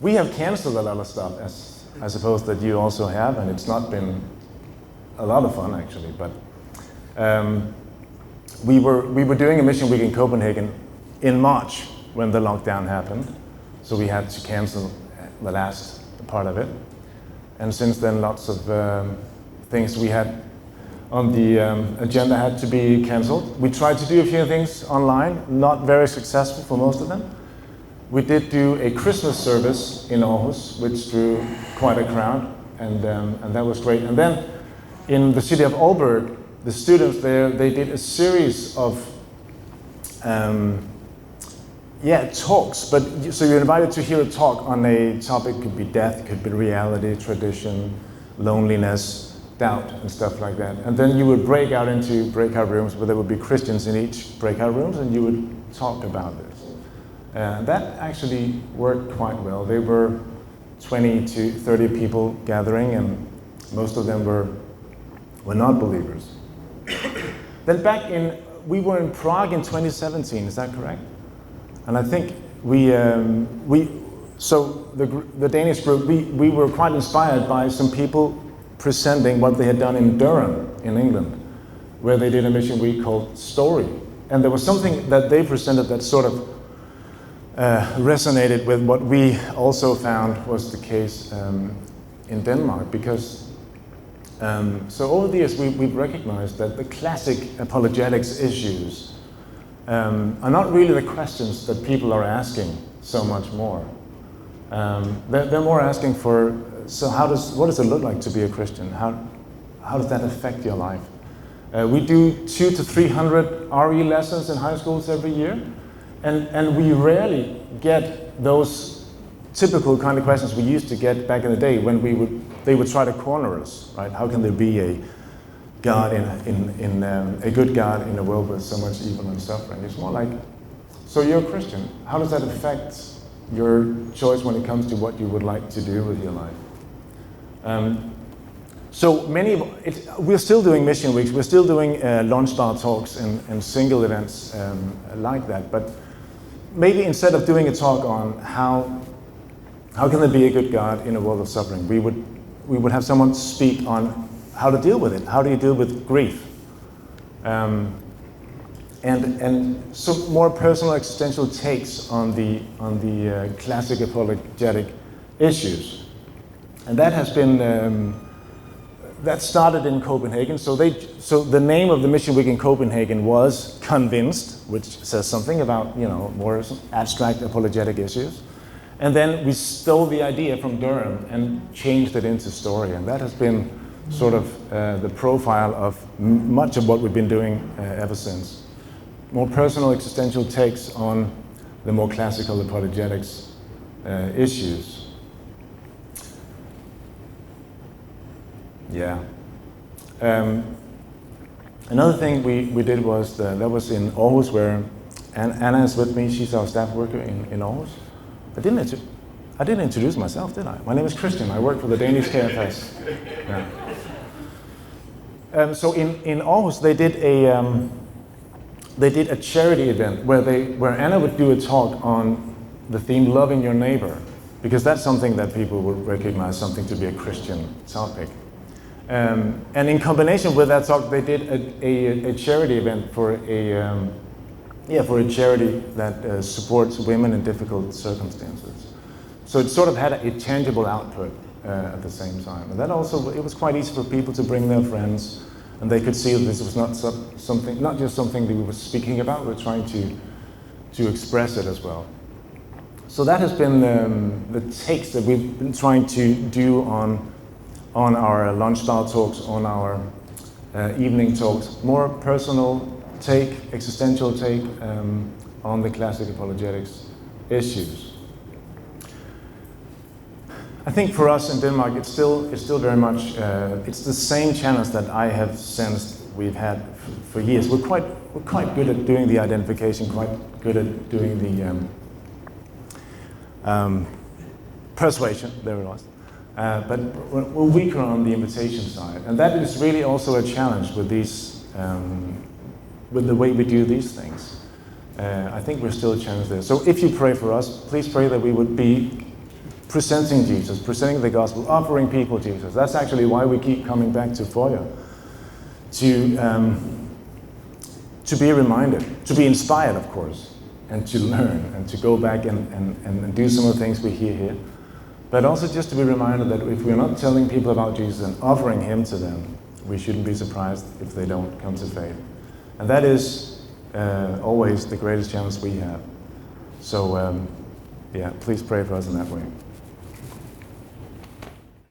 we have canceled a lot of stuff, as I suppose that you also have, and it's not been a lot of fun actually. But we were doing a mission week in Copenhagen in March when the lockdown happened, so we had to cancel the last part of it. And since then, lots of things we had on the agenda had to be cancelled. We tried to do a few things online, not very successful for most of them. We did do a Christmas service in Aarhus, which drew quite a crowd, and that was great. And then in the city of Aalborg, the students there, they did a series of talks, but so you're invited to hear a talk on a topic. Could be death, could be reality, tradition, loneliness, doubt, and stuff like that. And then you would break out into breakout rooms where there would be Christians in each breakout rooms, and you would talk about this. That actually worked quite well. There were 20 to 30 people gathering, and most of them were not believers. Then we were in Prague in 2017, is that correct? And I think so the Danish group, we were quite inspired by some people presenting what they had done in Durham in England, where they did a mission week called Story. And there was something that they presented that sort of resonated with what we also found was the case in Denmark, because so over the years we've recognized that the classic apologetics issues are not really the questions that people are asking so much more. They're more asking for, so what does it look like to be a Christian? How does that affect your life? We do 200 to 300 RE lessons in high schools every year, and we rarely get those typical kind of questions we used to get back in the day when they would try to corner us, right? How can there be a God a good God in a world with so much evil and suffering? It's more like, so you're a Christian. How does that affect your choice when it comes to what you would like to do with your life? So we're still doing mission weeks. We're still doing launch bar talks and single events like that. But maybe instead of doing a talk on how can there be a good God in a world of suffering, we would have someone speak on how to deal with it. How do you deal with grief? And some more personal existential takes on the classic apologetic issues. And that has been that started in Copenhagen. So the name of the mission week in Copenhagen was Convinced, which says something about more abstract apologetic issues. And then we stole the idea from Durham and changed it into Story, and that has been sort of the profile of much of what we've been doing ever since. More personal existential takes on the more classical apologetics issues. Yeah. Another thing we did was, that was in Aarhus, where Anna is with me. She's our staff worker in Aarhus. I didn't introduce myself, did I? My name is Christian. I work for the Danish KFS. Yeah. So in Aarhus, they did a charity event where Anna would do a talk on the theme loving your neighbor, because that's something that people would recognize something to be a Christian topic. And in combination with that talk, they did a charity event for a charity that supports women in difficult circumstances. So it sort of had a tangible output at the same time. And that also, it was quite easy for people to bring their friends, and they could see that this was not just something that we were speaking about, we're trying to express it as well. So that has been the takes that we've been trying to do on our lunch style talks, on our evening talks. More personal take, existential take on the classic apologetics issues. I think for us in Denmark, it's still very much it's the same challenge that I have sensed we've had for years. We're quite good at doing the identification, quite good at doing the persuasion. There it was. But we're weaker on the invitation side, and that is really also a challenge with these, with the way we do these things. I think we're still a challenge there. So if you pray for us, please pray that we would be presenting Jesus, presenting the gospel, offering people Jesus. That's actually why we keep coming back to Foyer, to be reminded, to be inspired, of course, and to learn, and to go back and do some of the things we hear here. But also just to be reminded that if we're not telling people about Jesus and offering him to them, we shouldn't be surprised if they don't come to faith. And that is always the greatest challenge we have. So, please pray for us in that way.